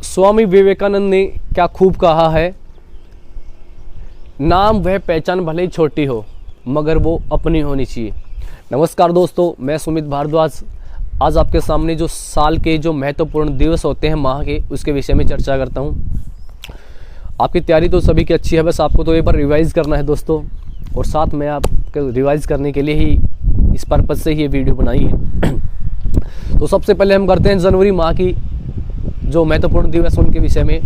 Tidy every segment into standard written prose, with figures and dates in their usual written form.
स्वामी विवेकानंद ने क्या खूब कहा है, नाम वह पहचान भले ही छोटी हो मगर वो अपनी होनी चाहिए। नमस्कार दोस्तों, मैं सुमित भारद्वाज आज आपके सामने जो साल के जो महत्वपूर्ण दिवस होते हैं माह के, उसके विषय में चर्चा करता हूँ। आपकी तैयारी तो सभी की अच्छी है, बस आपको तो एक बार रिवाइज़ करना है दोस्तों। और साथ में आपको रिवाइज़ करने के लिए ही इस पर्पज़ से ही ये वीडियो बनाई है। तो सबसे पहले हम करते हैं जनवरी माह की जो महत्वपूर्ण दिवस उनके विषय में।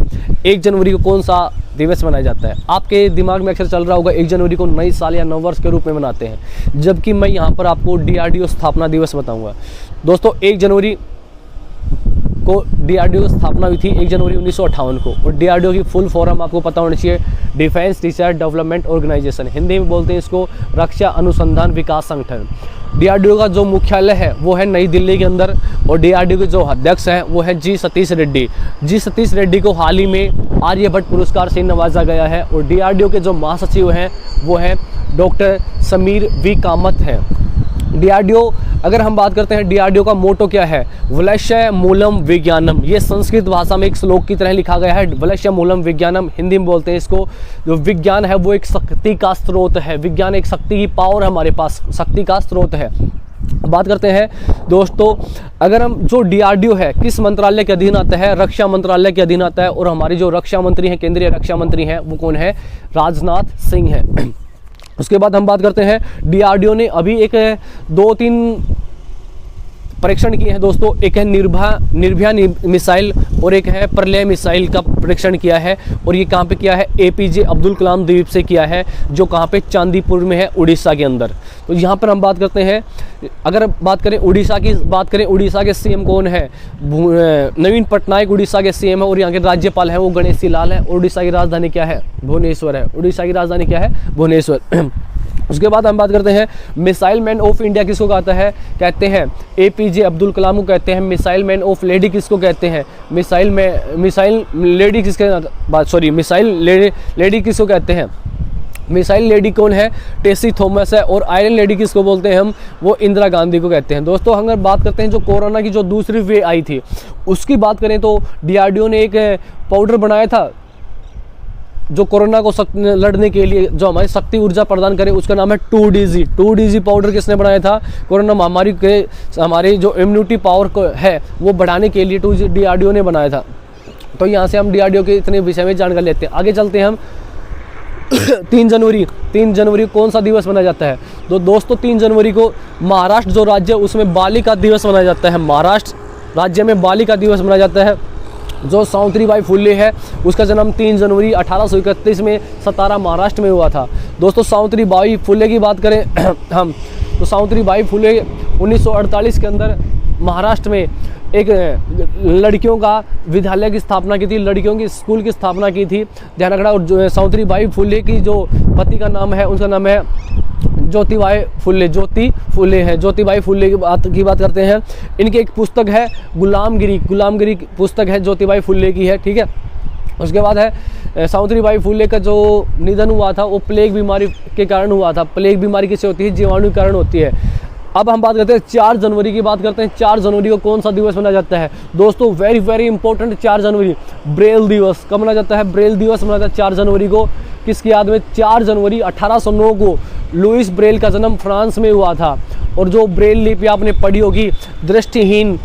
1 जनवरी को कौन सा दिवस मनाया जाता है? आपके दिमाग में अक्सर चल रहा होगा 1 जनवरी को नई साल या नववर्ष के रूप में मनाते हैं, जबकि मैं यहाँ पर आपको DRDO स्थापना दिवस बताऊंगा। दोस्तों 1 जनवरी को DRDO स्थापना हुई थी 1 जनवरी 1958 को। और DRDO की फुल फॉर्म आपको पता होनी चाहिए, defence research development organisation, Hindi में बोलते हैं इसको रक्षा अनुसंधान विकास संगठन। DRDO का जो मुख्यालय है वो है नई दिल्ली के अंदर, और DRDO के जो अध्यक्ष हैं वो है जी सतीश रेड्डी। जी सतीश रेड्डी को हाल ही में आर्यभट्ट पुरस्कार से नवाजा गया है। और DRDO के जो महासचिव हैं वो हैं डॉक्टर समीर वी कामत हैं। DRDO अगर हम बात करते हैं, DRDO का मोटो क्या है? वलश्य मूलम विज्ञानम। ये संस्कृत भाषा में एक श्लोक की तरह लिखा गया है, वलश्य मूलम विज्ञानम। हिंदी में बोलते हैं इसको, जो विज्ञान है वो एक शक्ति का स्रोत है। विज्ञान एक शक्ति की पावर हमारे पास शक्ति का स्रोत है। बात करते हैं दोस्तों, अगर हम जो DRDO है किस मंत्रालय के अधीन आता है? रक्षा मंत्रालय के अधीन आता है। और हमारी जो रक्षा मंत्री हैं, केंद्रीय रक्षा मंत्री हैं, वो कौन है? राजनाथ सिंह है। उसके बाद हम बात करते हैं, DRDO ने अभी एक 2-3 परीक्षण किए हैं दोस्तों। एक है निर्भया मिसाइल और एक है प्रलय मिसाइल का परीक्षण किया है। और ये कहाँ पे किया है? APJ अब्दुल कलाम द्वीप से किया है, जो कहाँ पे? चांदीपुर में है, उड़ीसा के अंदर। तो यहाँ पर हम बात करते हैं, अगर बात करें उड़ीसा की, बात करें उड़ीसा के CM कौन है? नवीन पटनायक उड़ीसा के CM है। और यहाँ के राज्यपाल हैं वो गणेशी लाल है। उड़ीसा की राजधानी क्या है? भुवनेश्वर है। उड़ीसा की राजधानी क्या है? भुवनेश्वर। उसके बाद हम बात करते हैं, मिसाइल मैन ऑफ इंडिया किसको कहते हैं? APJ अब्दुल कलाम को कहते हैं। मिसाइल मैन ऑफ लेडी किसको कहते हैं? मिसाइल लेडी किसको कहते हैं? मिसाइल लेडी कौन है? टेसी थॉमस है। और आयरन लेडी किसको बोलते हैं हम? वो इंदिरा गांधी को कहते हैं। दोस्तों अगर बात करते हैं जो कोरोना की जो दूसरी वेव आई थी उसकी बात करें तो DRDO ने एक पाउडर बनाया था जो कोरोना को लड़ने के लिए जो हमारी शक्ति ऊर्जा प्रदान करे, उसका नाम है 2DG पाउडर। किसने बनाया था? कोरोना महामारी के हमारी जो इम्यूनिटी पावर को है वो बढ़ाने के लिए 2G DRDO ने बनाया था। तो यहाँ से हम DRDO के इतने विषय में जानकारी लेते हैं। आगे चलते हैं हम। 3 जनवरी कौन सा दिवस मनाया जाता है? तो दोस्तों 3 जनवरी को महाराष्ट्र जो राज्य है उसमें बालिका दिवस मनाया जाता है। महाराष्ट्र राज्य में बालिका दिवस मनाया जाता है। जो सावित्रीबाई फुले है उसका जन्म 3 जनवरी 1831 में सतारा महाराष्ट्र में हुआ था। दोस्तों सावित्रीबाई फुले की बात करें हम, तो सावित्रीबाई फुले 1948 के अंदर महाराष्ट्र में एक लड़कियों का विद्यालय की स्थापना की थी, लड़कियों की स्कूल की स्थापना की थी, ध्यान रखना। और जो सावित्रीबाई फुले की जो पति का नाम है उनका नाम है ज्योतिबाई फुले है। ज्योतिबाई फुले की बात करते हैं। इनकी एक पुस्तक है गुलामगिरी पुस्तक है, ज्योतिबाई फुले की है, ठीक है। उसके बाद है सावित्रीबाई फुले का जो निधन हुआ था वो प्लेग बीमारी के कारण हुआ था। प्लेग बीमारी किससे होती है? जीवाणु के कारण होती है। अब हम बात करते हैं 4 जनवरी की बात करते हैं। 4 जनवरी को कौन सा दिवस मनाया जाता है? दोस्तों वेरी इंपॉर्टेंट, 4 जनवरी ब्रेल दिवस। कब मनाया जाता है? ब्रेल दिवस मनाया जाता है 4 जनवरी को। किसकी याद में? 4 जनवरी 1809 को लुइस ब्रेल का जन्म फ्रांस में हुआ था। और जो ब्रेल लिपि आपने पढ़ी होगी, दृष्टिहीन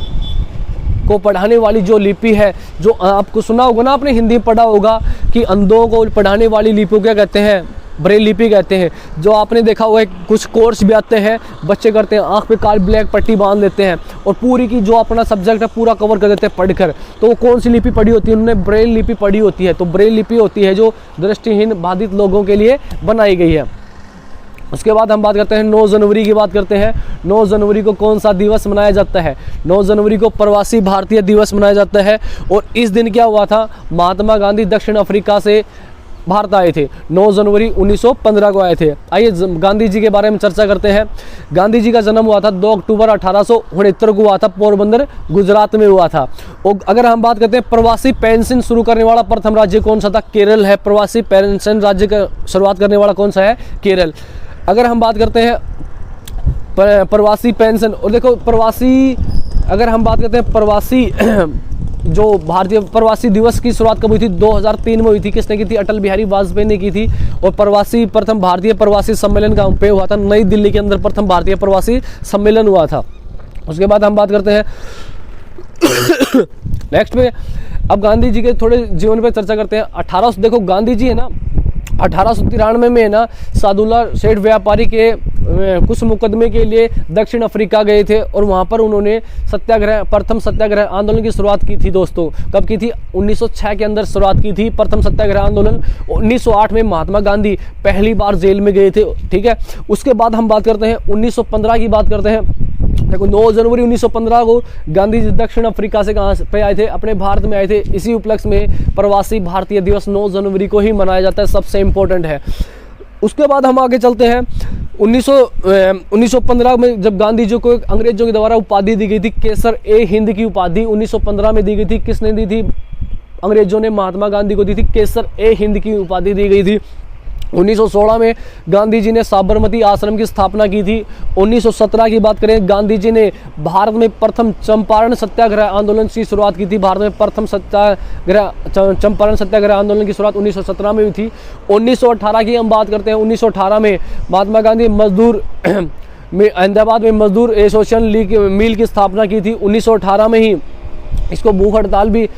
को पढ़ाने वाली जो लिपि है, जो आपको सुना होगा ना, आपने हिंदी में पढ़ा होगा कि अंधों को पढ़ाने वाली लिपि को क्या कहते हैं? ब्रेल लिपि कहते हैं। जो आपने देखा हुआ है कुछ कोर्स भी आते हैं, बच्चे करते हैं, आंख पे काली ब्लैक पट्टी बांध लेते हैं और पूरी की जो अपना सब्जेक्ट है पूरा कवर कर देते हैं पढ़कर। तो वो कौन सी लिपि पढ़ी होती है? उन्होंने ब्रेल लिपि पढ़ी होती है। तो ब्रेल लिपि होती है जो दृष्टिहीन बाधित लोगों के लिए बनाई गई है। उसके बाद हम बात करते हैं 9 जनवरी की बात करते हैं। 9 जनवरी को कौन सा दिवस मनाया जाता है? 9 जनवरी को प्रवासी भारतीय दिवस मनाया जाता है। और इस दिन क्या हुआ था? महात्मा गांधी दक्षिण अफ्रीका से भारत आए थे। 9 जनवरी 1915 को आए थे। आइए गांधी जी के बारे में चर्चा करते हैं। गांधी जी का जन्म हुआ था 2 अक्टूबर 1869 को हुआ था, पोरबंदर गुजरात में हुआ था। और अगर हम बात करते हैं प्रवासी पेंशन शुरू करने वाला प्रथम राज्य कौन सा था? केरल है। प्रवासी पेंशन राज्य का शुरुआत करने वाला कौन सा है? केरल। अगर हम बात करते हैं प्रवासी पेंशन, और देखो प्रवासी, अगर हम बात करते हैं प्रवासी जो भारतीय प्रवासी दिवस की शुरुआत कब हुई थी? 2003 में हुई थी। किसने की थी? अटल बिहारी वाजपेयी ने की थी। और प्रथम भारतीय प्रवासी सम्मेलन कहाँ पे हुआ था? नई दिल्ली के अंदर प्रथम भारतीय प्रवासी सम्मेलन हुआ था। उसके बाद हम बात करते हैं नेक्स्ट में, अब गांधी जी के थोड़े जीवन पर चर्चा करते हैं। 1800 देखो गांधी जी है ना 1893 में है ना सादुल्ला सेठ व्यापारी के कुछ मुकदमे के लिए दक्षिण अफ्रीका गए थे और वहां पर उन्होंने प्रथम सत्याग्रह आंदोलन की शुरुआत की थी। दोस्तों कब की थी? 1906 के अंदर शुरुआत की थी प्रथम सत्याग्रह आंदोलन। 1908 में महात्मा गांधी पहली बार जेल में गए थे, ठीक है। उसके बाद हम बात करते हैं 1915 की बात करते हैं। देखो 9 जनवरी 1915 को गांधी जी दक्षिण अफ्रीका से कहाँ पे आए थे? अपने भारत में आए थे। इसी उपलक्ष्य में प्रवासी भारतीय दिवस 9 जनवरी को ही मनाया जाता है, सबसे इम्पोर्टेंट है। उसके बाद हम आगे चलते हैं 1915 में जब गांधी जी को अंग्रेजों के द्वारा उपाधि दी गई थी केसर ए हिंद की उपाधि 1915 में दी गई थी। किसने दी थी? अंग्रेजों ने महात्मा गांधी को दी थी। केसर ए हिंद की उपाधि दी गई थी। 1916 में गांधी जी ने साबरमती आश्रम की स्थापना की थी। 1917 की बात करें, गांधी जी ने भारत में प्रथम चंपारण सत्याग्रह आंदोलन की शुरुआत की थी। भारत में प्रथम चंपारण सत्याग्रह आंदोलन की शुरुआत 1917 में हुई थी। 1918 की हम बात करते हैं। 1918 में महात्मा गांधी मजदूर में अहमदाबाद में मजदूर एसोसिएशन लीग मिल की स्थापना की थी। 1918 में ही इसको भूख हड़ताल की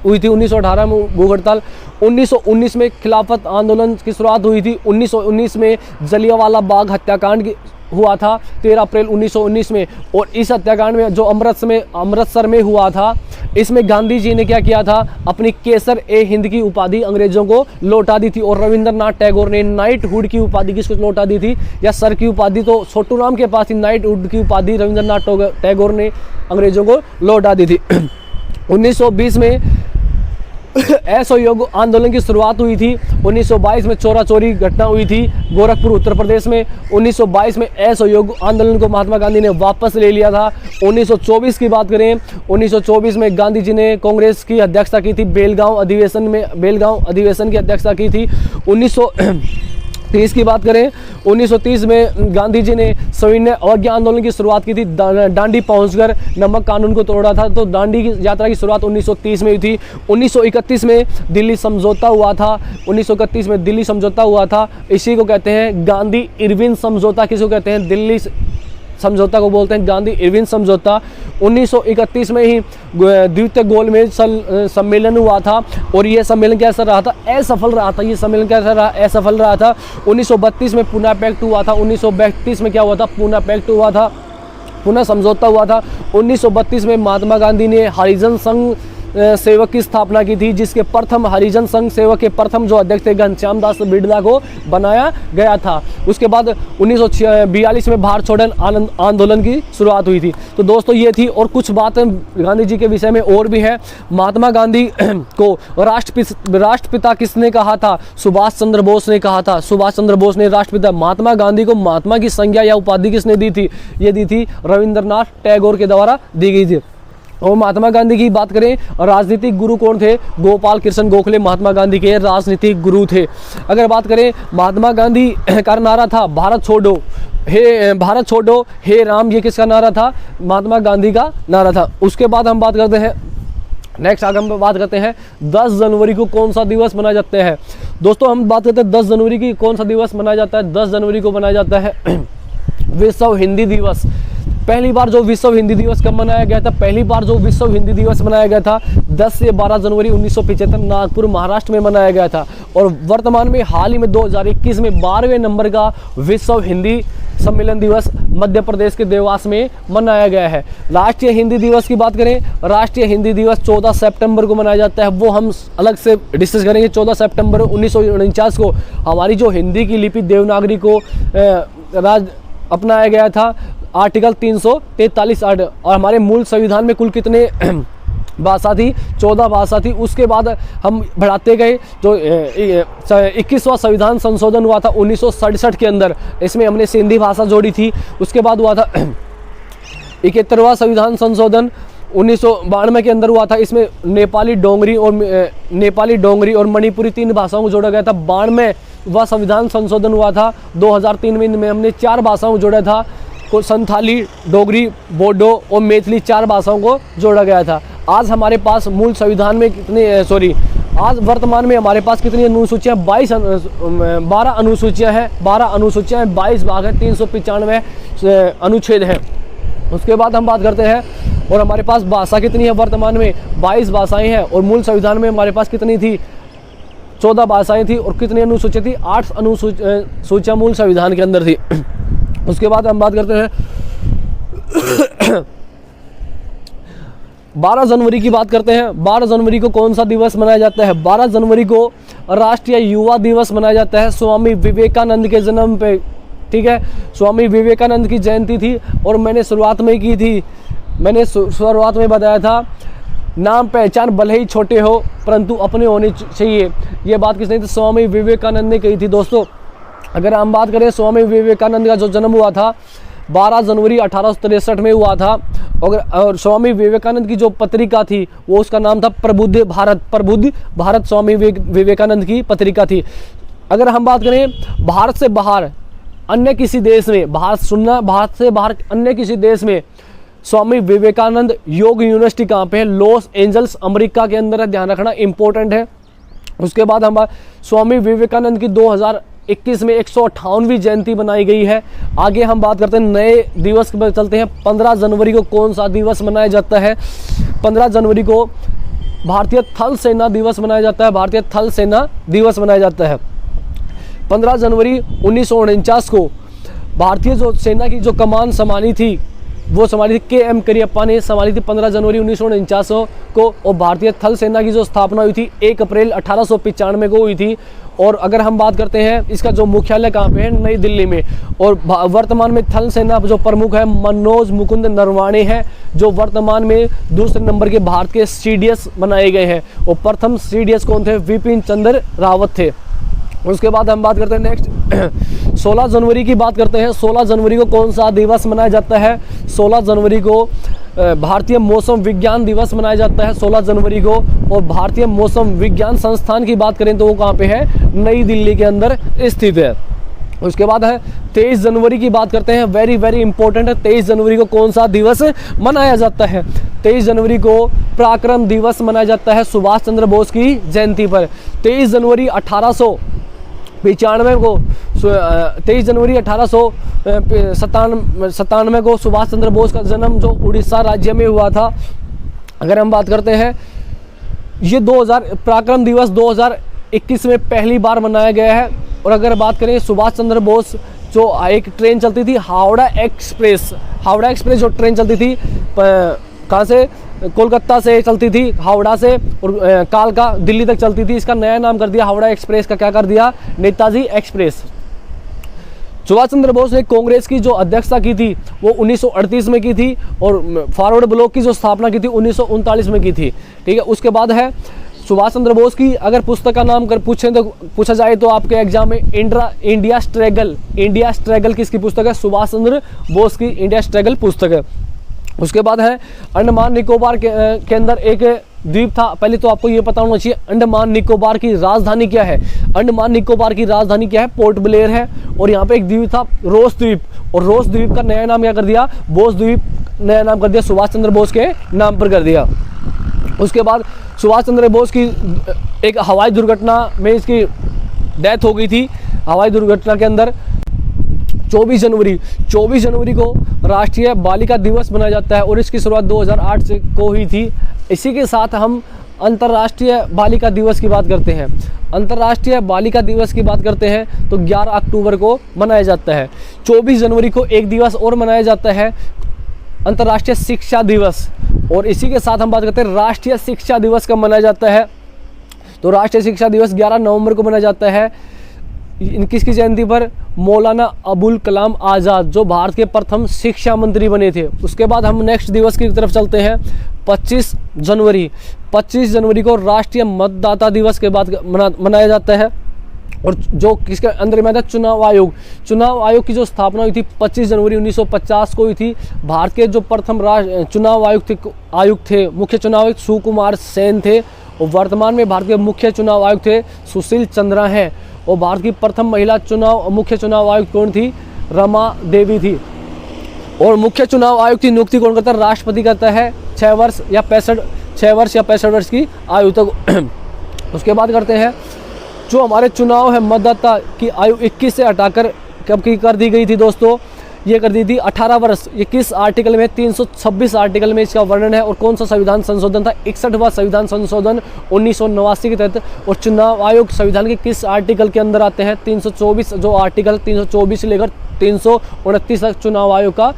हुई थी। 1918 में भूख हड़ताल। 1919 में खिलाफत आंदोलन की शुरुआत हुई थी। 1919 में जलियांवाला बाग हत्याकांड हुआ था 13 अप्रैल 1919 में। और इस हत्याकांड में जो अमृतसर में हुआ था, इसमें गांधी जी ने क्या किया था? अपनी केसर ए हिंद की उपाधि अंग्रेजों को लौटा दी थी। और रविंद्रनाथ टैगोर ने नाइटहुड की उपाधि किसको लौटा दी थी? या सर की उपाधि तो छोटू राम के पास थी, नाइटहुड की उपाधि रविंद्रनाथ टैगोर ने अंग्रेजों को लौटा दी थी। 1920 में असहयोग आंदोलन की शुरुआत हुई थी। 1922 में चोरा चोरी घटना हुई थी गोरखपुर उत्तर प्रदेश में। 1922 में असहयोग आंदोलन को महात्मा गांधी ने वापस ले लिया था। 1924 की बात करें, 1924 में गांधी जी ने कांग्रेस की अध्यक्षता की थी। बेलगांव अधिवेशन की अध्यक्षता की थी। 1930 की बात करें, 1930 में गांधी जी ने सविनय अवज्ञा आंदोलन की शुरुआत की थी। दांडी पहुंचकर नमक कानून को तोड़ा था। तो दांडी की यात्रा की शुरुआत 1930 में हुई थी। 1931 में दिल्ली समझौता हुआ था। 1931 में दिल्ली समझौता हुआ था। इसी को कहते हैं गांधी इरविन समझौता। किसको कहते हैं? दिल्ली समझौता को बोलते हैं गांधी इरविन समझौता। 1931 में ही द्वितीय गोलमेज सम्मेलन हुआ था। और यह सम्मेलन कैसा रहा था? असफल रहा था। ये सम्मेलन कैसा रहा? असफल रहा था। 1932 में पुणे पैक्ट हुआ था। 1932 में क्या हुआ था? पुणे पैक्ट हुआ था, पुणे समझौता हुआ था। 1932 में महात्मा गांधी ने हरिजन संघ सेवक की स्थापना की थी, जिसके प्रथम हरिजन संघ सेवक के प्रथम जो अध्यक्ष थे घनश्याम दास बिड़ला को बनाया गया था। उसके बाद 1942 में भारत छोड़ो आंदोलन की शुरुआत हुई थी। तो दोस्तों ये थी, और कुछ बातें गांधी जी के विषय में और भी है। महात्मा गांधी को राष्ट्रपिता किसने कहा था? सुभाष चंद्र बोस ने कहा था। सुभाष चंद्र बोस ने राष्ट्रपिता। महात्मा गांधी को महात्मा की संज्ञा या उपाधि किसने दी थी? ये दी थी रविंद्रनाथ टैगोर के द्वारा दी गई थी। और महात्मा गांधी की बात करें, राजनीतिक गुरु कौन थे? गोपाल कृष्ण गोखले महात्मा गांधी के राजनीतिक गुरु थे। अगर बात करें, महात्मा गांधी का नारा था भारत छोड़ो हे राम। ये किसका नारा था? महात्मा गांधी का नारा था। उसके बाद हम बात करते हैं, नेक्स्ट आगे हम बात करते हैं 10 जनवरी को कौन सा दिवस मनाया जाता है। दोस्तों हम बात करते हैं 10 जनवरी की कौन सा दिवस मनाया जाता है। 10 जनवरी को मनाया जाता है विश्व हिंदी दिवस। पहली बार जो विश्व हिंदी दिवस कब मनाया गया था? पहली बार जो विश्व हिंदी दिवस मनाया गया था 10 से 12 जनवरी 1975 नागपुर महाराष्ट्र में मनाया गया था। और वर्तमान में हाल ही में 2021 में 12वें नंबर का विश्व हिंदी सम्मेलन दिवस मध्य प्रदेश के देवास में मनाया गया है। राष्ट्रीय हिंदी दिवस की बात करें, राष्ट्रीय हिंदी दिवस 14 सितंबर को मनाया जाता है। वो हम अलग से डिस्कस करेंगे। 14 सितंबर 1949 को हमारी जो हिंदी की लिपि देवनागरी को अपनाया गया था, आर्टिकल 343 और हमारे मूल संविधान में कुल कितने भाषा थी? 14 भाषा थी। उसके बाद हम बढ़ाते गए। जो 21वां संविधान संशोधन हुआ था 1967 के अंदर, इसमें हमने सिंधी भाषा जोड़ी थी। उसके बाद हुआ था 71वां संविधान संशोधन 1992 के अंदर हुआ था। इसमें नेपाली डोंगरी और मणिपुरी 3 भाषाओं को जोड़ा गया था। 92वां संविधान संशोधन हुआ था 2003 में हमने 4 भाषाओं को जोड़ा था। को संथाली, डोगरी, बोडो और मैथिली 4 भाषाओं को जोड़ा गया था। आज हमारे पास मूल संविधान में आज वर्तमान में हमारे पास कितनी अनुसूचियाँ? 12 अनुसूचियाँ हैं। 12 अनुसूचियाँ हैं, 22 भाग हैं, 395 अनुच्छेद हैं। उसके बाद हम बात करते हैं, और हमारे पास भाषा कितनी है वर्तमान में? 22 भाषाएं हैं। और मूल संविधान में हमारे पास कितनी थी? 14 भाषाएं थी। और कितनी अनुसूचियाँ थी? 8 अनुसूचियाँ मूल संविधान के अंदर थी। उसके बाद हम बात करते हैं 12 जनवरी की बात करते हैं। 12 जनवरी को कौन सा दिवस मनाया जाता है? 12 जनवरी को राष्ट्रीय युवा दिवस मनाया जाता है, स्वामी विवेकानंद के जन्म पे। ठीक है, स्वामी विवेकानंद की जयंती थी। और मैंने शुरुआत में की थी, मैंने शुरुआत में बताया था, नाम पहचान भले ही छोटे हो परंतु अपने होने चाहिए। ये बात किसने थी? स्वामी विवेकानंद ने कही थी। दोस्तों अगर हम बात करें, स्वामी विवेकानंद का जो जन्म हुआ था 12 जनवरी 1863 में हुआ था। और स्वामी विवेकानंद की जो पत्रिका थी वो उसका नाम था प्रबुद्ध भारत स्वामी विवेकानंद की पत्रिका थी। अगर हम बात करें भारत से बाहर अन्य किसी देश में, भारत से बाहर अन्य किसी देश में स्वामी विवेकानंद योग यूनिवर्सिटी कहाँ पे है? लॉस एंजल्स अमेरिका के अंदर है, ध्यान रखना इंपॉर्टेंट है। उसके बाद हम स्वामी विवेकानंद की 2021 में 158वीं जयंती बनाई गई है। आगे हम बात करते हैं नए दिवस पर चलते हैं। 15 जनवरी को कौन सा दिवस मनाया जाता है? 15 जनवरी को भारतीय थल सेना दिवस मनाया जाता है। भारतीय थल सेना दिवस मनाया जाता है। 15 जनवरी 1949 को भारतीय जो सेना की जो कमान संभाली थी वो संभाली थी KM करियप्पा ने संभाली थी 15 जनवरी 1949 को। और भारतीय थल सेना की जो स्थापना हुई थी 1 अप्रैल 1895 को हुई थी। और अगर हम बात करते हैं इसका जो मुख्यालय कहाँ पे है? नई दिल्ली में। और वर्तमान में थल सेना जो प्रमुख है मनोज मुकुंद नरवाणे हैं, जो वर्तमान में दूसरे नंबर के भारत के CDS बनाए गए हैं। और प्रथम CDS कौन थे? विपिन चंद्र रावत थे। उसके बाद हम बात करते हैं नेक्स्ट 16 जनवरी की बात करते हैं। 16 जनवरी को कौन सा दिवस मनाया जाता है? 16 जनवरी को भारतीय मौसम विज्ञान दिवस मनाया जाता है 16 जनवरी को। और भारतीय मौसम विज्ञान संस्थान की बात करें तो वो कहाँ पे है? नई दिल्ली के अंदर स्थित है। उसके बाद है 23 जनवरी की बात करते हैं, वेरी वेरी इंपॉर्टेंट है। 23 जनवरी को कौन सा दिवस मनाया जाता है? 23 जनवरी को पराक्रम दिवस मनाया जाता है सुभाष चंद्र बोस की जयंती पर। 23 जनवरी 1895 को 23 जनवरी 1897 को सुभाष चंद्र बोस का जन्म जो उड़ीसा राज्य में हुआ था। अगर हम बात करते हैं ये पराक्रम दिवस 2021 में पहली बार मनाया गया है। और अगर बात करें सुभाष चंद्र बोस, जो एक ट्रेन चलती थी हावड़ा एक्सप्रेस जो ट्रेन चलती थी कहाँ से? कोलकाता से चलती थी, हावड़ा से, और कालका दिल्ली तक चलती थी। इसका नया नाम कर दिया हावड़ा एक्सप्रेस का, क्या कर दिया? नेताजी एक्सप्रेस। सुभाष चंद्र बोस ने कांग्रेस की जो अध्यक्षता की थी वो 1938 में की थी। और फॉरवर्ड ब्लॉक की जो स्थापना की थी 1939 में की थी। ठीक है, उसके बाद है सुभाष चंद्र बोस की अगर पुस्तक का नाम पूछा जाए तो आपके एग्जाम में इंडिया स्ट्रगल किसकी पुस्तक है? सुभाष चंद्र बोस की इंडिया स्ट्रगल पुस्तक है। उसके बाद है अंडमान निकोबार के अंदर एक द्वीप था। पहले तो आपको ये पता होना चाहिए अंडमान निकोबार की राजधानी क्या है? अंडमान निकोबार की राजधानी क्या है? पोर्ट ब्लेयर है। और यहाँ पे एक द्वीप था रोस द्वीप, और रोस द्वीप का नया नाम क्या कर दिया? बोस द्वीप नया नाम कर दिया, सुभाष चंद्र बोस के नाम पर कर दिया। उसके बाद सुभाष चंद्र बोस की एक हवाई दुर्घटना में इसकी डेथ हो गई थी। हवाई दुर्घटना के अंदर 24 जनवरी को राष्ट्रीय बालिका दिवस मनाया जाता है। और इसकी शुरुआत 2008 से को हुई थी। इसी के साथ हम अंतर्राष्ट्रीय बालिका दिवस की बात करते हैं। अंतर्राष्ट्रीय बालिका दिवस की बात करते हैं तो 11 अक्टूबर को मनाया जाता है। 24 जनवरी को एक दिवस और मनाया जाता है, अंतर्राष्ट्रीय शिक्षा दिवस। और इसी के साथ हम बात करते हैं राष्ट्रीय शिक्षा दिवस कब मनाया जाता है? तो राष्ट्रीय शिक्षा दिवस 11 नवंबर को मनाया जाता है। किसकी जयंती पर? मौलाना अबुल कलाम आज़ाद, जो भारत के प्रथम शिक्षा मंत्री बने थे। उसके बाद हम नेक्स्ट दिवस की तरफ चलते हैं 25 जनवरी को राष्ट्रीय मतदाता दिवस के बाद मनाया जाता है। और जो किसके अंदर में आता है? चुनाव आयोग की जो स्थापना हुई थी 25 जनवरी 1950 को हुई थी। भारत के जो प्रथम चुनाव आयुक्त थे मुख्य चुनाव आयुक्त सुकुमार सेन थे। और वर्तमान में भारत के मुख्य चुनाव आयुक्त थे सुशील चंद्रा हैं। और भारत की प्रथम महिला मुख्य चुनाव आयुक्त कौन थी? रमा देवी थी। और मुख्य चुनाव आयुक्त की नियुक्ति कौन करता है? राष्ट्रपति करता है। 6 वर्ष या 6 वर्ष या 65 वर्ष की आयु तक। उसके बाद करते हैं जो हमारे चुनाव है मतदाता की आयु 21 से हटाकर कब की कर दी गई थी दोस्तों, ये कर दी थी 18 वर्ष। ये किस आर्टिकल में, 326 आर्टिकल में इसका वर्णन है। और कौन सा संविधान संशोधन था, 61वां संविधान संशोधन 1989 के तहत। और चुनाव आयोग संविधान के किस आर्टिकल के अंदर आते हैं, 324, जो आर्टिकल 324 से लेकर 329 तक चुनाव आयोग का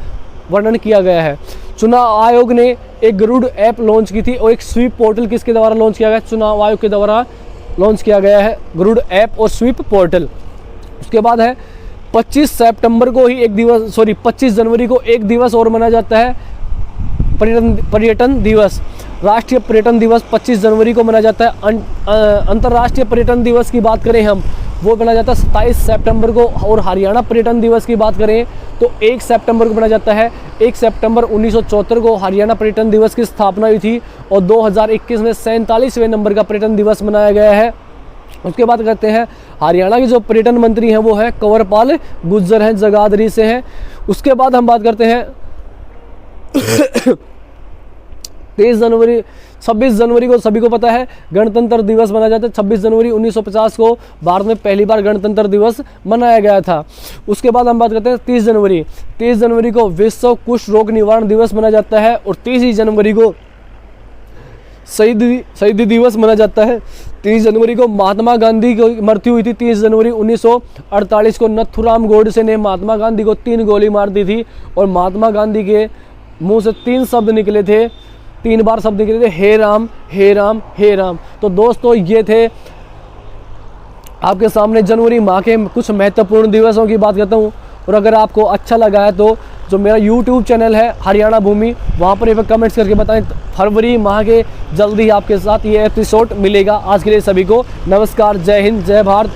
वर्णन किया गया है। चुनाव आयोग ने एक गरुड़ ऐप लॉन्च की थी और एक स्वीप पोर्टल किसके द्वारा लॉन्च किया गया, चुनाव आयोग के द्वारा लॉन्च किया गया है, गरुड़ ऐप और स्वीप पोर्टल। उसके बाद है 25 सितंबर को ही 25 जनवरी को एक दिवस और मनाया जाता है, पर्यटन दिवस। राष्ट्रीय पर्यटन दिवस 25 जनवरी को मनाया जाता है। अंतर्राष्ट्रीय पर्यटन दिवस की बात करें हम, वो मनाया जाता है 27 सितंबर को। और हरियाणा पर्यटन दिवस की बात करें तो 1 सितंबर को मनाया जाता है। 1 सितंबर 1974 को हरियाणा पर्यटन दिवस की स्थापना हुई थी और 2021 में 47वें नंबर का पर्यटन दिवस मनाया गया है। उसके बाद करते हैं हरियाणा के जो पर्यटन मंत्री हैं वो है कंवरपाल गुर्जर हैं, जगाधरी से हैं। उसके बाद हम बात करते हैं 26 जनवरी को सभी को पता है गणतंत्र दिवस मनाया जाता है। 26 जनवरी 1950 को भारत में पहली बार गणतंत्र दिवस मनाया गया था। उसके बाद हम बात करते हैं 30 जनवरी को विश्व कुष्ठ रोग निवारण दिवस मनाया जाता है। और 30 जनवरी को शहीदी दिवस मनाया जाता है। 30 जनवरी को महात्मा गांधी की मृत्यु हुई थी। 30 जनवरी 1948 को नथुराम गोडसे ने महात्मा गांधी को 3 गोली मार दी थी और महात्मा गांधी के मुंह से 3 शब्द निकले थे, 3 बार शब्द निकले थे, हे राम हे राम हे राम। तो दोस्तों ये थे आपके सामने जनवरी माह के कुछ महत्वपूर्ण दिवसों की बात करता हूँ। और अगर आपको अच्छा लगा है तो जो मेरा YouTube चैनल है हरियाणा भूमि, वहाँ पर एक कमेंट्स करके बताएं। फरवरी माह के जल्दी आपके साथ ये एपिसोड मिलेगा। आज के लिए सभी को नमस्कार, जय हिंद, जय भारत।